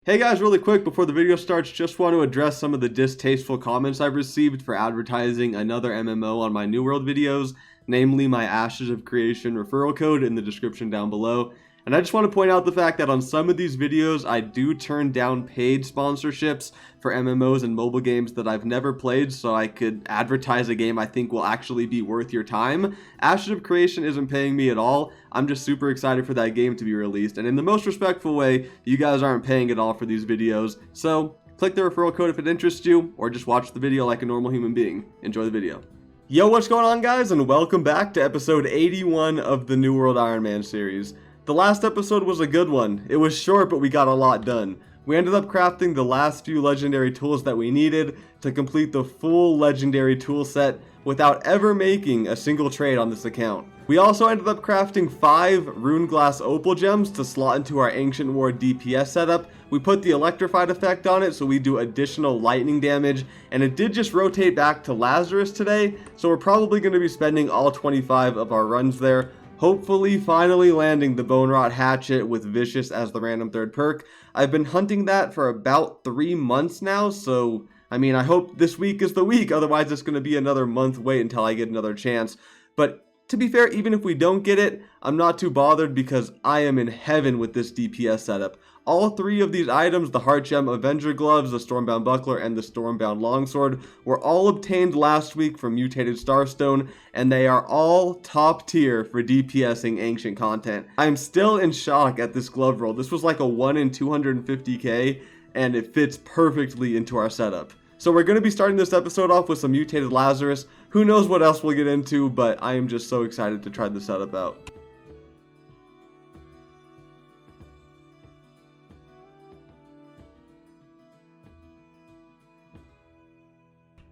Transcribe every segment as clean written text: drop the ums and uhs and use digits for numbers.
Hey guys, really quick before the video starts, just want to address some of the distasteful comments I've received for advertising another MMO on my New World videos, namely my Ashes of Creation referral code in the description down below. And I just want to point out the fact that on some of these videos, I do turn down paid sponsorships for MMOs and mobile games that I've never played, so I could advertise a game I think will actually be worth your time. Ashes of Creation isn't paying me at all. I'm just super excited for that game to be released, and in the most respectful way, you guys aren't paying at all for these videos, so click the referral code if it interests you, or just watch the video like a normal human being. Enjoy the video. Yo, what's going on guys, and welcome back to episode 81 of the New World Ironman series. The last episode was a good one. It was short, but we got a lot done. We ended up crafting the last few legendary tools that we needed to complete the full legendary tool set without ever making a single trade on this account. We also ended up crafting 5 rune glass opal gems to slot into our ancient war DPS setup. We put the electrified effect on it so we do additional lightning damage, and it did just rotate back to Lazarus today, so we're probably going to be spending all 25 of our runs there. Hopefully finally landing the Bone Rot Hatchet with Vicious as the random third perk. I've been hunting that for about 3 months now, so I mean, I hope this week is the week, otherwise it's going to be another month wait until I get another chance. But to be fair, even if we don't get it, I'm not too bothered because I am in heaven with this DPS setup. All 3 of these items, the Heart Gem Avenger Gloves, the Stormbound Buckler, and the Stormbound Longsword, were all obtained last week from Mutated Starstone, and they are all top tier for DPSing ancient content. I'm still in shock at this glove roll. This was like a 1 in 250k, and it fits perfectly into our setup. So we're going to be starting this episode off with some Mutated Lazarus. Who knows what else we'll get into, but I am just so excited to try this setup out.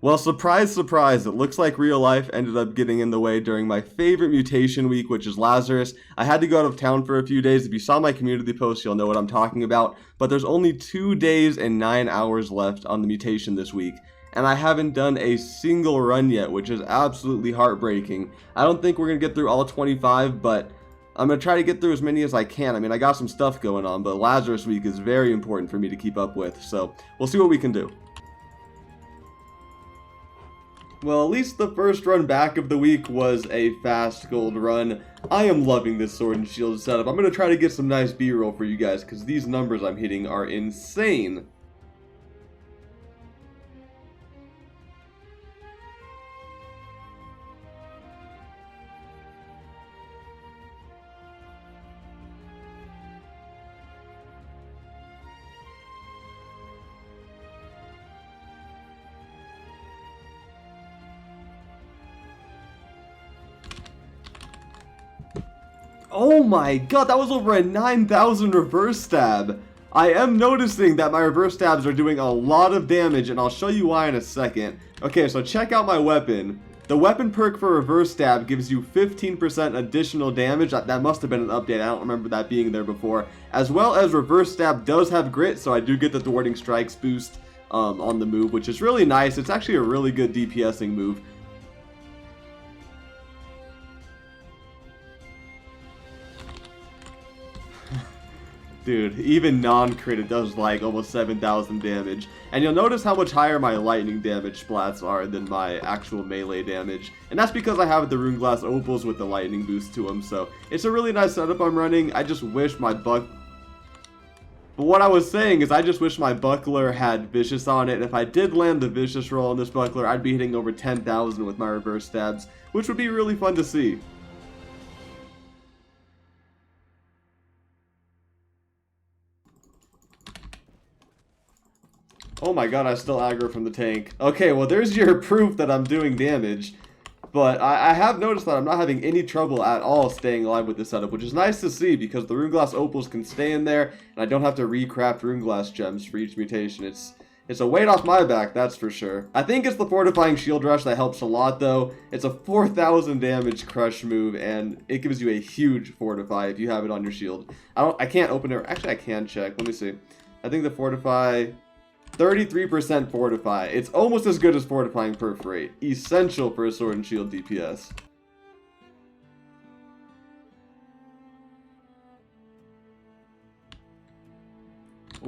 Well, surprise, surprise, it looks like real life ended up getting in the way during my favorite mutation week, which is Lazarus. I had to go out of town for a few days. If you saw my community post, you'll know what I'm talking about. But there's only 2 days and 9 hours left on the mutation this week, and I haven't done a single run yet, which is absolutely heartbreaking. I don't think we're going to get through all 25, but I'm going to try to get through as many as I can. I mean, I got some stuff going on, but Lazarus week is very important for me to keep up with, so we'll see what we can do. Well, at least the first run back of the week was a fast gold run. I am loving this sword and shield setup. I'm going to try to get some nice B-roll for you guys because these numbers I'm hitting are insane. Oh my god, that was over a 9,000 reverse stab. I am noticing that my reverse stabs are doing a lot of damage, and I'll show you why in a second. Okay, so check out my weapon. The weapon perk for reverse stab gives you 15% additional damage. That must have been an update. I don't remember that being there before. As well as reverse stab does have grit, so I do get the thwarting strikes boost on the move, which is really nice. It's actually a really good DPSing move. Dude, even non-crit it does like almost 7,000 damage. And you'll notice how much higher my lightning damage splats are than my actual melee damage. And that's because I have the rune glass opals with the lightning boost to them. So it's a really nice setup I'm running. I just wish my But what I was saying is I just wish my buckler had Vicious on it. If I did land the Vicious roll on this buckler, I'd be hitting over 10,000 with my reverse stabs, which would be really fun to see. Oh my god, I still aggro from the tank. Okay, well there's your proof that I'm doing damage. But I have noticed that I'm not having any trouble at all staying alive with this setup, which is nice to see because the rune glass opals can stay in there, and I don't have to recraft rune glass gems for each mutation. It's a weight off my back, that's for sure. I think it's the fortifying shield rush that helps a lot though. It's a 4,000 damage crush move, and it gives you a huge fortify if you have it on your shield. I can't open it. Actually, I can check. Let me see. I think the fortify 33% fortify. It's almost as good as fortifying perforate. Essential for a sword and shield DPS.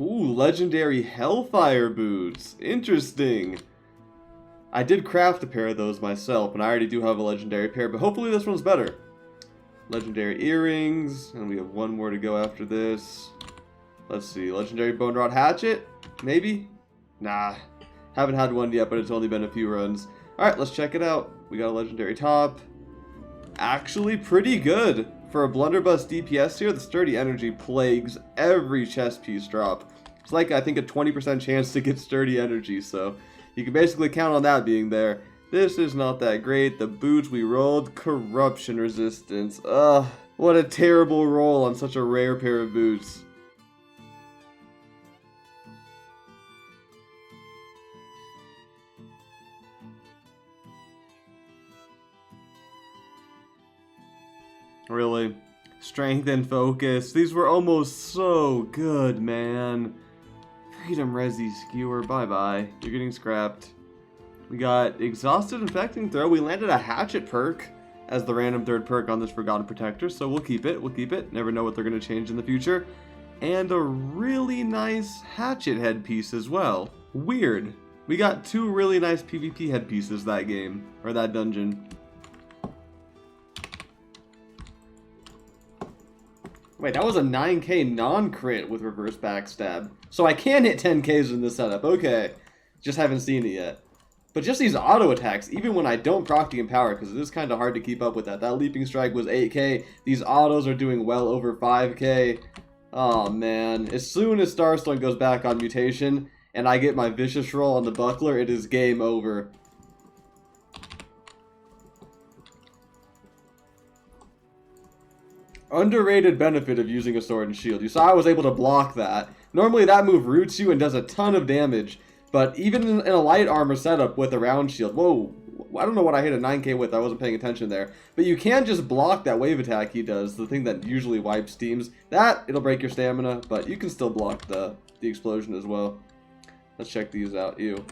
Ooh, legendary Hellfire boots. Interesting. I did craft a pair of those myself, and I already do have a legendary pair, but hopefully this one's better. Legendary earrings, and we have one more to go after this. Let's see, legendary bone rod hatchet? Maybe? Nah, haven't had one yet, but it's only been a few runs. Alright, let's check it out. We got a legendary top. Actually pretty good. For a blunderbuss DPS here, the sturdy energy plagues every chest piece drop. It's like, I think, a 20% chance to get sturdy energy, so you can basically count on that being there. This is not that great. The boots we rolled, corruption resistance. Ugh, what a terrible roll on such a rare pair of boots. Really? Strength and focus. These were almost so good, man. Freedom Resi Skewer. Bye-bye. You're getting scrapped. We got Exhausted Infecting Throw. We landed a Hatchet perk as the random third perk on this Forgotten Protector, so we'll keep it. We'll keep it. Never know what they're going to change in the future. And a really nice Hatchet headpiece as well. Weird. We got two really nice PvP headpieces that game, or that dungeon. Wait, that was a 9k non-crit with reverse backstab. So I can hit 10ks in this setup, okay. Just haven't seen it yet. But just these auto attacks, even when I don't proc the Empower, because it is kind of hard to keep up with that. That Leaping Strike was 8k. These autos are doing well over 5k. Oh man. As soon as Starstone goes back on Mutation, and I get my Vicious Roll on the Buckler, it is game over. Underrated benefit of using a sword and shield. You saw I was able to block that. Normally that move roots you and does a ton of damage. But even in a light armor setup with a round shield. Whoa. I don't know what I hit a 9k with. I wasn't paying attention there. But you can just block that wave attack he does. The thing that usually wipes teams. That, it'll break your stamina. But you can still block the explosion as well. Let's check these out. Ew.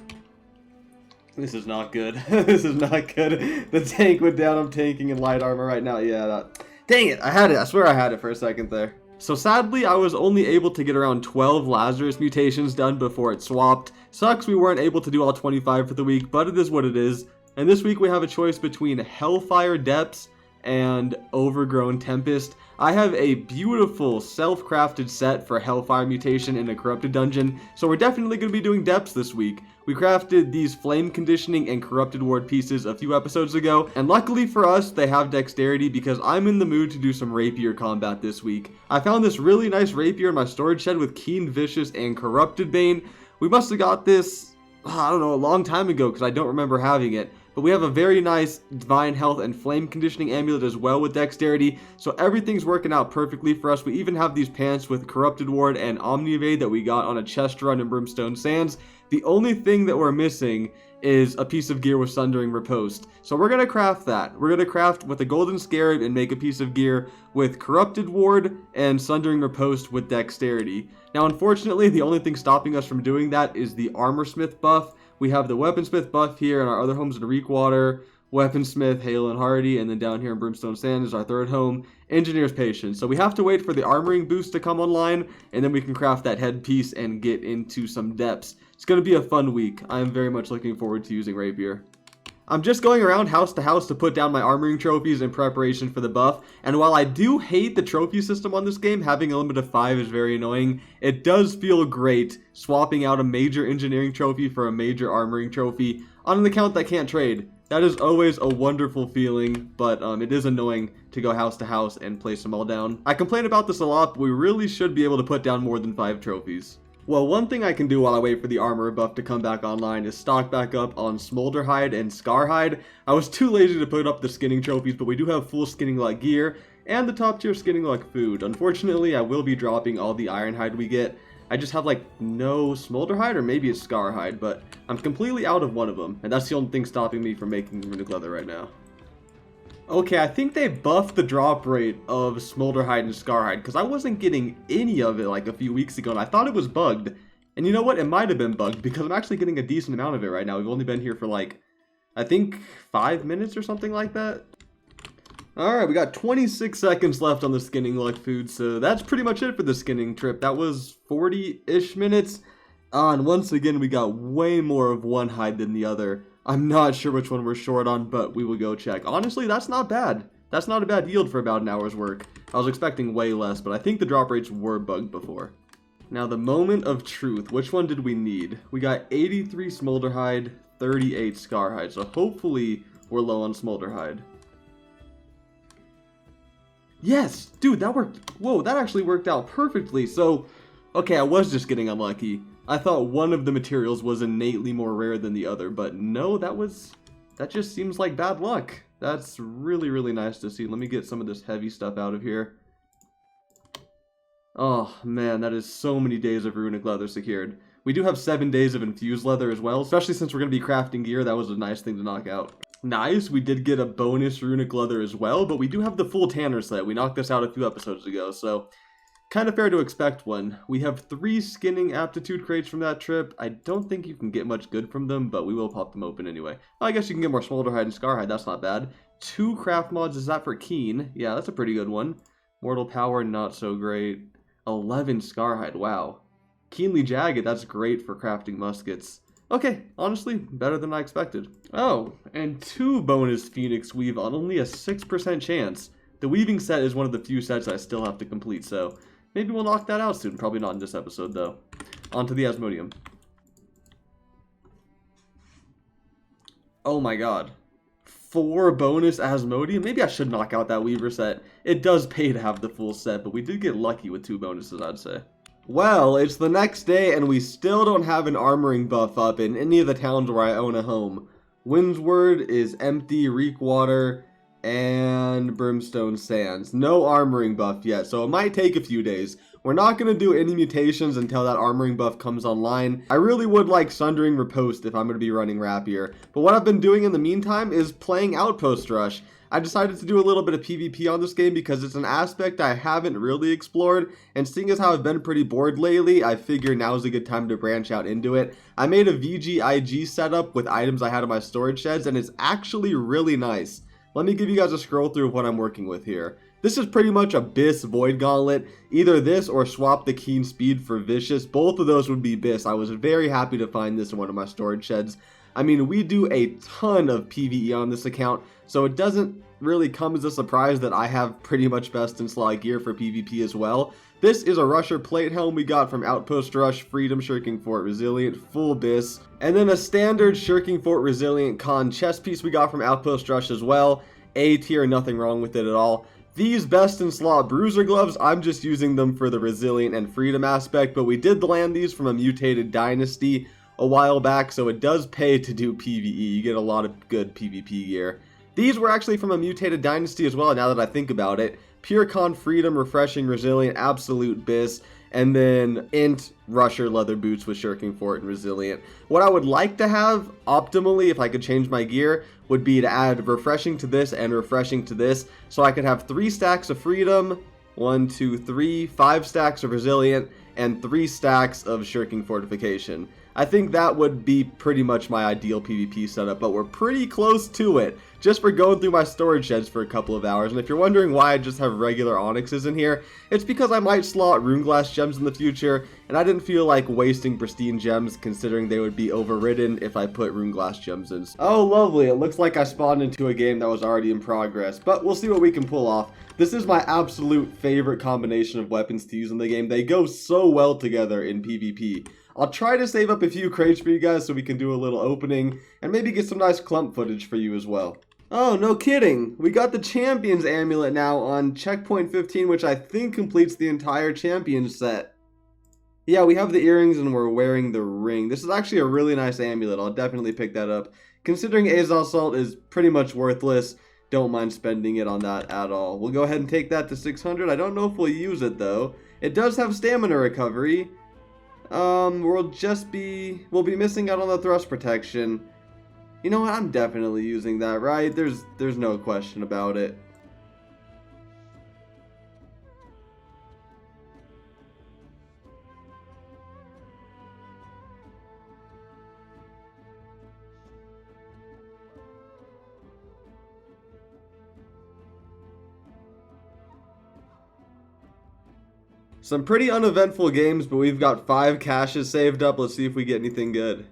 This is not good. This is not good. The tank went down. I'm tanking in light armor right now. Yeah, that... Dang it, I had it. I swear I had it for a second there. So sadly, I was only able to get around 12 Lazarus mutations done before it swapped. Sucks we weren't able to do all 25 for the week, but it is what it is. And this week we have a choice between Hellfire Depths and Overgrown Tempest. I have a beautiful self-crafted set for Hellfire Mutation in a Corrupted Dungeon, so we're definitely going to be doing Depths this week. We crafted these Flame Conditioning and Corrupted Ward pieces a few episodes ago, and luckily for us, they have Dexterity because I'm in the mood to do some Rapier combat this week. I found this really nice Rapier in my storage shed with Keen Vicious and Corrupted Bane. We must have got this, I don't know, a long time ago because I don't remember having it. But we have a very nice Divine Health and Flame Conditioning amulet as well with Dexterity, so everything's working out perfectly for us. We even have these pants with Corrupted Ward and Omni Evade that we got on a chest run in Brimstone Sands. The only thing that we're missing is a piece of gear with Sundering Riposte. So we're going to craft that. We're going to craft with a Golden Scarab and make a piece of gear with Corrupted Ward and Sundering Riposte with Dexterity. Now unfortunately, the only thing stopping us from doing that is the Armorsmith buff. We have the Weaponsmith buff here in our other homes in Reekwater, Weaponsmith, Hale and Hardy, and then down here in Brimstone Sand is our third home, Engineer's Patience. So we have to wait for the armoring boost to come online, and then we can craft that headpiece and get into some depths. It's going to be a fun week. I am very much looking forward to using Rapier. I'm just going around house to house to put down my armoring trophies in preparation for the buff, and while I do hate the trophy system on this game, having a limit of 5 is very annoying, it does feel great swapping out a major engineering trophy for a major armoring trophy on an account that can't trade. That is always a wonderful feeling, but it is annoying to go house to house and place them all down. I complain about this a lot, but we really should be able to put down more than 5 trophies. Well, one thing I can do while I wait for the armor buff to come back online is stock back up on Smolderhide and Scarhide. I was too lazy to put up the skinning trophies, but we do have full skinning luck gear and the top tier skinning luck food. Unfortunately, I will be dropping all the Ironhide we get. I just have like no Smolderhide, or maybe it's Scarhide, but I'm completely out of one of them, and that's the only thing stopping me from making runic leather right now. Okay, I think they buffed the drop rate of Smolderhide and Scarhide, because I wasn't getting any of it like a few weeks ago, and I thought it was bugged. And you know what? It might have been bugged, because I'm actually getting a decent amount of it right now. We've only been here for like, I think 5 minutes or something like that. Alright, we got 26 seconds left on the skinning luck food, so that's pretty much it for the skinning trip. That was 40-ish minutes. And once again, we got way more of one hide than the other. I'm not sure which one we're short on, but we will go check. Honestly, that's not bad. That's not a bad yield for about an hour's work. I was expecting way less, but I think the drop rates were bugged before. Now, the moment of truth. Which one did we need? We got 83 smolder hide, 38 scar hide, so hopefully we're low on smolder hide. Yes, dude, that worked. Whoa, that actually worked out perfectly. So, okay, I was just getting unlucky. I thought one of the materials was innately more rare than the other, but no, that just seems like bad luck. That's really, really nice to see. Let me get some of this heavy stuff out of here. Oh, man, that is so many days of runic leather secured. We do have 7 days of infused leather as well, especially since we're going to be crafting gear. That was a nice thing to knock out. Nice, we did get a bonus runic leather as well, but we do have the full Tanner set. We knocked this out a few episodes ago, so kind of fair to expect one. We have 3 skinning aptitude crates from that trip. I don't think you can get much good from them, but we will pop them open anyway. I guess you can get more smolder hide and scar hide. That's not bad. 2 craft mods. Is that for Keen? Yeah, that's a pretty good one. Mortal power, not so great. 11 scar hide. Wow. Keenly jagged. That's great for crafting muskets. Okay, honestly, better than I expected. Oh, and 2 bonus Phoenix Weave on only a 6% chance. The weaving set is one of the few sets I still have to complete, so maybe we'll knock that out soon. Probably not in this episode, though. On to the Asmodium. Oh my god. 4 bonus Asmodium? Maybe I should knock out that Weaver set. It does pay to have the full set, but we did get lucky with 2 bonuses, I'd say. Well, it's the next day, and we still don't have an armoring buff up in any of the towns where I own a home. Windsward is empty, Reekwater, and Brimstone Sands. No armoring buff yet, so it might take a few days. We're not going to do any mutations until that armoring buff comes online. I really would like Sundering Riposte if I'm going to be running Rapier, but what I've been doing in the meantime is playing Outpost Rush. I decided to do a little bit of PvP on this game because it's an aspect I haven't really explored, and seeing as how I've been pretty bored lately, I figure now's a good time to branch out into it. I made a VGIG setup with items I had in my storage sheds, and it's actually really nice. Let me give you guys a scroll through of what I'm working with here. This is pretty much a Biss Void Gauntlet. Either this or swap the Keen Speed for Vicious. Both of those would be Biss. I was very happy to find this in one of my storage sheds. I mean, we do a ton of PvE on this account, so it doesn't really come as a surprise that I have pretty much best in slot gear for PvP as well. This is a Rusher plate helm we got from Outpost Rush, Freedom Shirking Fort Resilient, full Biss, and then a standard Shirking Fort Resilient Con chest piece we got from Outpost Rush as well. A tier, nothing wrong with it at all. These best in slot bruiser gloves, I'm just using them for the resilient and freedom aspect, but we did land these from a mutated dynasty a while back, so it does pay to do PvE. You get a lot of good PvP gear. These were actually from a mutated dynasty as well, now that I think about it. Pure Con Freedom, Refreshing, Resilient, Absolute Biss, and then Int Rusher leather boots with Shirking Fort and Resilient. What I would like to have, optimally, if I could change my gear, would be to add Refreshing to this and Refreshing to this, so I could have 3 stacks of Freedom, 1, 2, 3, 5 stacks of Resilient, and 3 stacks of Shirking Fortification. I think that would be pretty much my ideal PvP setup, but we're pretty close to it, just for going through my storage sheds for a couple of hours. And if you're wondering why I just have regular onyxes in here, it's because I might slot Runeglass gems in the future, and I didn't feel like wasting pristine gems considering they would be overridden if I put Runeglass gems in. Oh, lovely. It looks like I spawned into a game that was already in progress, but we'll see what we can pull off. This is my absolute favorite combination of weapons to use in the game. They go so well together in PvP. I'll try to save up a few crates for you guys so we can do a little opening and maybe get some nice clump footage for you as well. Oh, no kidding. We got the Champions Amulet now on checkpoint 15, which I think completes the entire Champions set. Yeah, we have the earrings and we're wearing the ring. This is actually a really nice amulet. I'll definitely pick that up. Considering Azal Salt is pretty much worthless, don't mind spending it on that at all. We'll go ahead and take that to 600. I don't know if we'll use it though. It does have stamina recovery. We'll be missing out on the thrust protection. You know what? I'm definitely using that, right? There's no question about it. Some pretty uneventful games, but we've got 5 caches saved up. Let's see if we get anything good.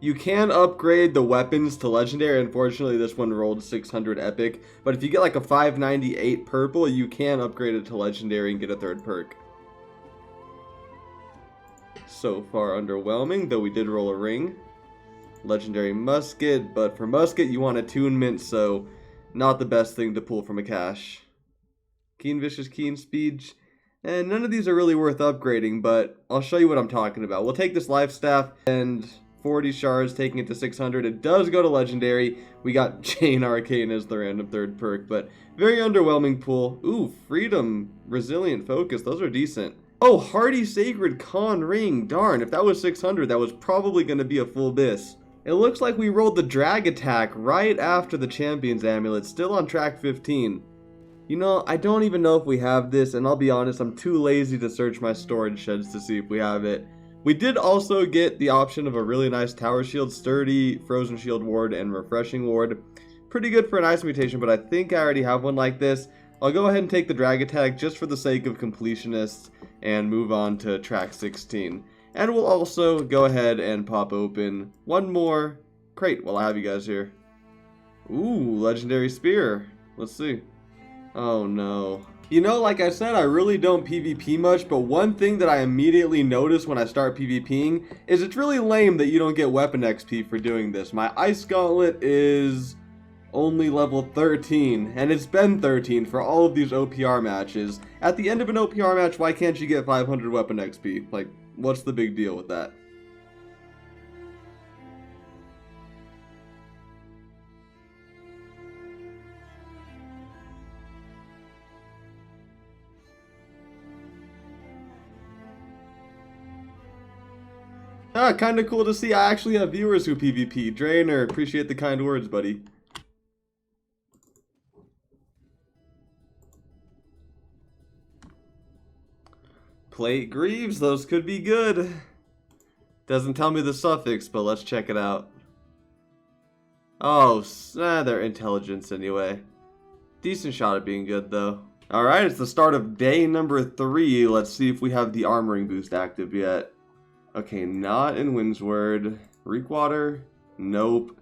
You can upgrade the weapons to legendary. Unfortunately, this one rolled 600 epic. But if you get like a 598 purple, you can upgrade it to legendary and get a 3rd perk. So far underwhelming, though we did roll a ring. Legendary musket, but for musket you want attunement, so not the best thing to pull from a cache. Keen vicious, keen speed, and none of these are really worth upgrading, but I'll show you what I'm talking about. We'll take this life staff and 40 shards, taking it to 600. It does go to legendary. We got Chain Arcane as the random 3rd perk, but very underwhelming pull. Ooh, freedom, resilient, focus, those are decent. Oh, Hardy Sacred Con Ring. Darn, if that was 600, that was probably going to be a full bis. It looks like we rolled the drag attack right after the Champion's Amulet, still on track 15. You know, I don't even know if we have this, and I'll be honest, I'm too lazy to search my storage sheds to see if we have it. We did also get the option of a really nice Tower Shield, Sturdy, Frozen Shield Ward, and Refreshing Ward. Pretty good for an Ice Mutation, but I think I already have one like this. I'll go ahead and take the drag attack just for the sake of completionists and move on to track 16. And we'll also go ahead and pop open one more crate while I have you guys here. Ooh, Legendary Spear. Let's see. Oh no. You know, like I said, I really don't PvP much, but one thing that I immediately notice when I start PvPing is it's really lame that you don't get weapon XP for doing this. My Ice Gauntlet is only level 13, and it's been 13 for all of these OPR matches. At the end of an OPR match, why can't you get 500 weapon XP? Like, what's the big deal with that? Ah, kinda cool to see. I actually have viewers who PvP. Drainer, appreciate the kind words, buddy. Plate Greaves, those could be good. Doesn't tell me the suffix, but let's check it out. Oh, they're intelligence anyway. Decent shot at being good, though. Alright, it's the start of day number 3. Let's see if we have the armoring boost active yet. Okay, not in Windsward. Reekwater? Nope.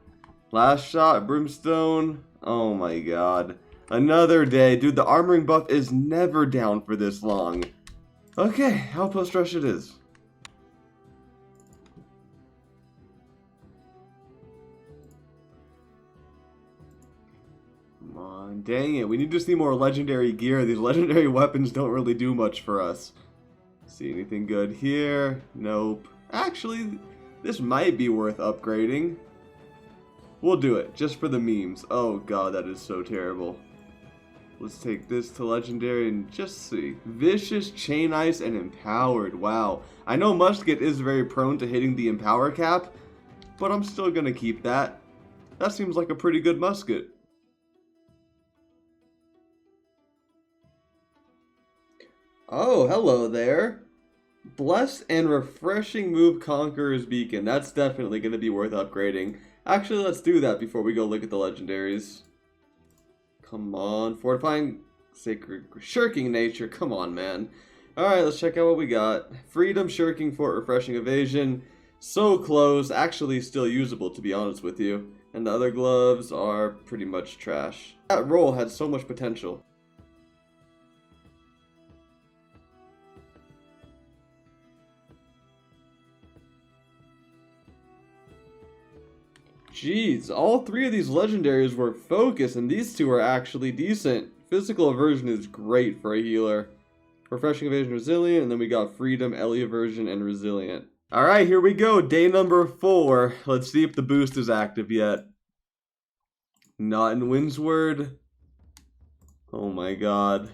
Last shot, Brimstone? Oh my god. Another day. Dude, the armoring buff is never down for this long. Okay, Outpost Rush it is. Come on, dang it. We need to see more legendary gear. These legendary weapons don't really do much for us. See anything good here? Nope. Actually, this might be worth upgrading. We'll do it, just for the memes. Oh god, that is so terrible. Let's take this to legendary and just see. Vicious, Chain Ice, and Empowered. Wow. I know Musket is very prone to hitting the Empower cap, but I'm still gonna keep that. That seems like a pretty good musket. Oh, hello there. Blessed and Refreshing Move Conqueror's Beacon. That's definitely going to be worth upgrading. Actually, let's do that before we go look at the legendaries. Come on. Fortifying Sacred Shirking Nature. Come on, man. Alright, let's check out what we got. Freedom, Shirking, Fort, Refreshing Evasion. So close. Actually still usable, to be honest with you. And the other gloves are pretty much trash. That roll had so much potential. Jeez, all 3 of these legendaries were focus, and these 2 are actually decent. Physical Aversion is great for a healer. Refreshing Evasion, Resilient, and then we got Freedom, Ellie Aversion, and Resilient. Alright, here we go, day number 4. Let's see if the boost is active yet. Not in Windsward. Oh my god.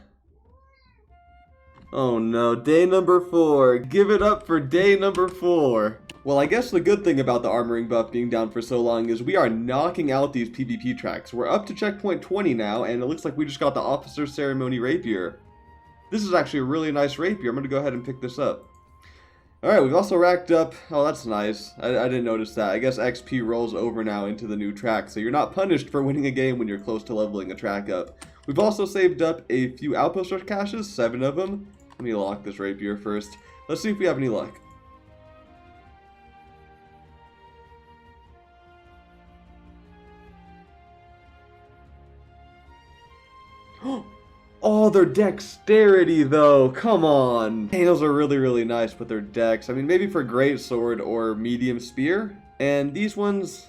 Oh no, day number 4. Give it up for day number 4. Well, I guess the good thing about the armoring buff being down for so long is we are knocking out these PvP tracks. We're up to checkpoint 20 now, and it looks like we just got the Officer Ceremony Rapier. This is actually a really nice rapier. I'm going to go ahead and pick this up. Alright, we've also racked up... Oh, that's nice. I didn't notice that. I guess XP rolls over now into the new track, so you're not punished for winning a game when you're close to leveling a track up. We've also saved up a few Outpost Rush caches, 7 of them. Let me lock this rapier first. Let's see if we have any luck. Oh, their dexterity, though. Come on. Hey, those are really, really nice with their dex. I mean, maybe for great sword or medium spear. And these ones,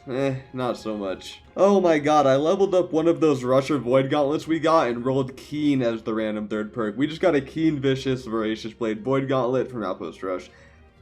not so much. Oh my god, I leveled up one of those Rusher Void Gauntlets we got and rolled Keen as the random third perk. We just got a Keen, Vicious, Voracious Blade Void Gauntlet from Outpost Rush.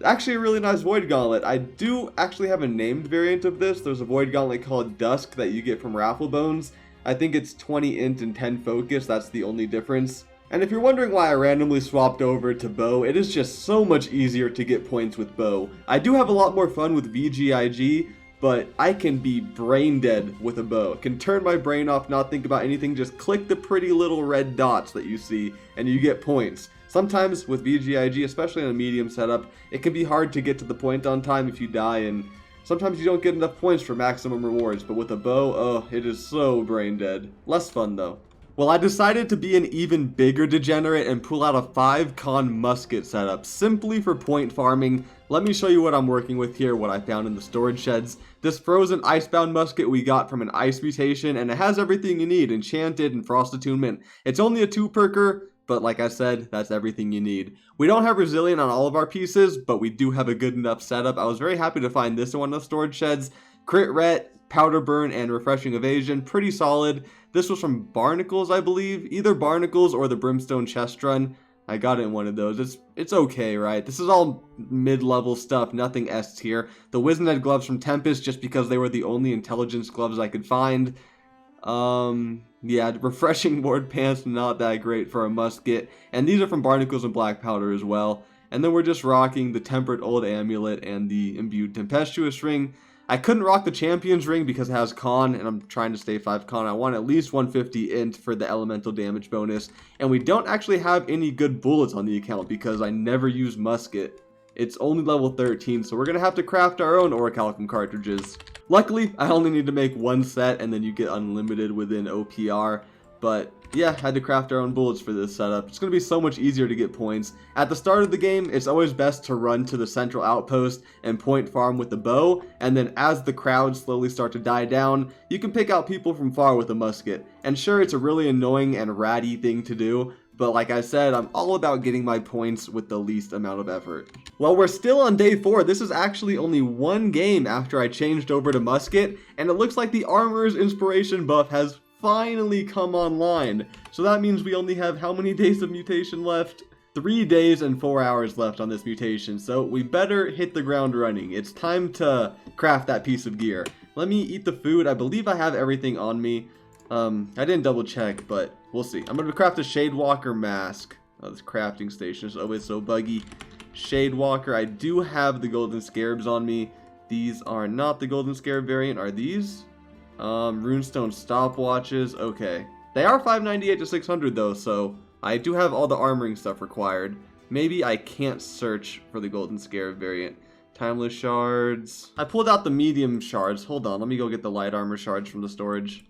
Actually a really nice Void Gauntlet. I do actually have a named variant of this. There's a Void Gauntlet called Dusk that you get from Raffle Bones. I think it's 20 int and 10 focus, that's the only difference. And if you're wondering why I randomly swapped over to bow, it is just so much easier to get points with bow. I do have a lot more fun with VGIG, but I can be brain dead with a bow. I can turn my brain off, not think about anything, just click the pretty little red dots that you see, and you get points. Sometimes with VGIG, especially on a medium setup, it can be hard to get to the point on time if you die, and sometimes you don't get enough points for maximum rewards, but with a bow, oh, it is so brain dead. Less fun though. Well, I decided to be an even bigger degenerate and pull out a 5-con musket setup, simply for point farming. Let me show you what I'm working with here, what I found in the storage sheds. This frozen icebound musket we got from an ice mutation, and it has everything you need, enchanted and frost attunement. It's only a 2-perker, but like I said, that's everything you need. We don't have resilient on all of our pieces, but we do have a good enough setup. I was very happy to find this in one of the storage sheds. Crit ret, powder burn, and refreshing evasion, pretty solid. This was from Barnacles, I believe. Either Barnacles or the Brimstone chest run. I got it in one of those. It's okay, right? This is all mid-level stuff, nothing S tier. The Wizened gloves from Tempest, just because they were the only intelligence gloves I could find. Yeah, refreshing ward pants, not that great for a musket. And these are from Barnacles and Black Powder as well. And then we're just rocking the Tempered Old Amulet and the Imbued Tempestuous Ring. I couldn't rock the Champion's Ring because it has con, and I'm trying to stay 5 con. I want at least 150 int for the elemental damage bonus. And we don't actually have any good bullets on the account because I never use musket. It's only level 13, so we're going to have to craft our own Orichalcum cartridges. Luckily, I only need to make one set, and then you get unlimited within OPR. But yeah, had to craft our own bullets for this setup. It's going to be so much easier to get points. At the start of the game, it's always best to run to the central outpost and point farm with the bow, and then as the crowds slowly start to die down, you can pick out people from far with a musket. And sure, it's a really annoying and ratty thing to do, but like I said, I'm all about getting my points with the least amount of effort. Well, we're still on day 4. This is actually only one game after I changed over to musket, and it looks like the Armorer's Inspiration buff has finally come online. So that means we only have how many days of mutation left? 3 days and 4 hours left on this mutation, so we better hit the ground running. It's time to craft that piece of gear. Let me eat the food. I believe I have everything on me. I didn't double check, but we'll see. I'm gonna craft a Shadewalker mask. Oh, this crafting station is always so buggy. Shadewalker, I do have the golden scarabs on me. These are not the golden scarab variant, are these? Runestone stopwatches, okay. They are 598 to 600 though, so I do have all the armoring stuff required. Maybe I can't search for the golden scarab variant. Timeless shards. I pulled out the medium shards. Hold on, let me go get the light armor shards from the storage.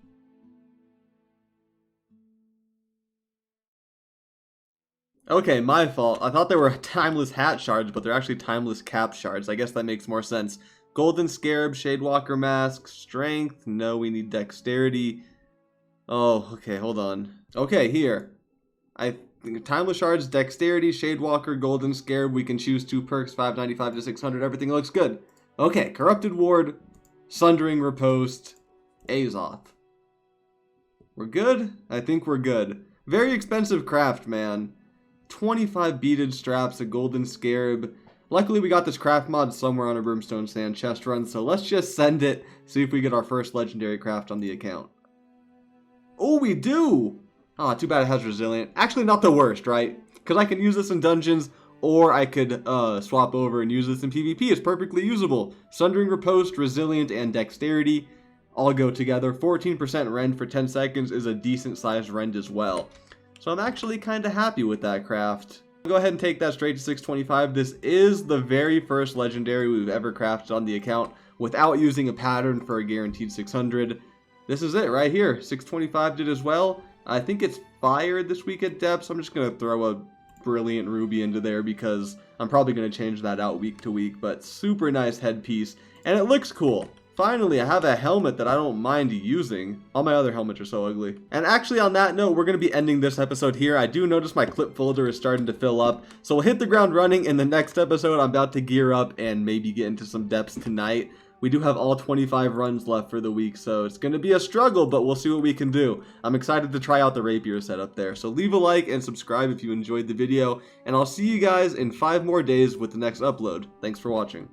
Okay, my fault. I thought they were timeless hat shards, but they're actually timeless cap shards. I guess that makes more sense. Golden Scarab, Shadewalker Mask, Strength. No, we need Dexterity. Oh, okay, hold on. Okay, here. Timeless Shards, Dexterity, Shadewalker, Golden Scarab. We can choose 2 perks, 595 to 600. Everything looks good. Okay, Corrupted Ward, Sundering Riposte, Azoth. We're good? I think we're good. Very expensive craft, man. 25 beaded straps, a golden scarab. Luckily we got this craft mod somewhere on a brimstone sand chest run, so let's just send it, see if we get our first legendary craft on the account. Oh, we do! Ah, too bad it has resilient. Actually not the worst, right? Because I can use this in dungeons, or I could swap over and use this in PvP. It's perfectly usable. Sundering Riposte, resilient, and dexterity all go together. 14% rend for 10 seconds is a decent sized rend as well. So I'm actually kind of happy with that craft. I'll go ahead and take that straight to 625. This is the very first legendary we've ever crafted on the account without using a pattern for a guaranteed 600. This is it right here. 625 did as well. I think it's fired this week at depth, so I'm just going to throw a brilliant ruby into there because I'm probably going to change that out week to week. But super nice headpiece, and it looks cool. Finally, I have a helmet that I don't mind using. All my other helmets are so ugly. And actually, on that note, we're going to be ending this episode here. I do notice my clip folder is starting to fill up, so we'll hit the ground running. In the next episode, I'm about to gear up and maybe get into some depths tonight. We do have all 25 runs left for the week, so it's going to be a struggle, but we'll see what we can do. I'm excited to try out the rapier setup there. So leave a like and subscribe if you enjoyed the video, and I'll see you guys in 5 more days with the next upload. Thanks for watching.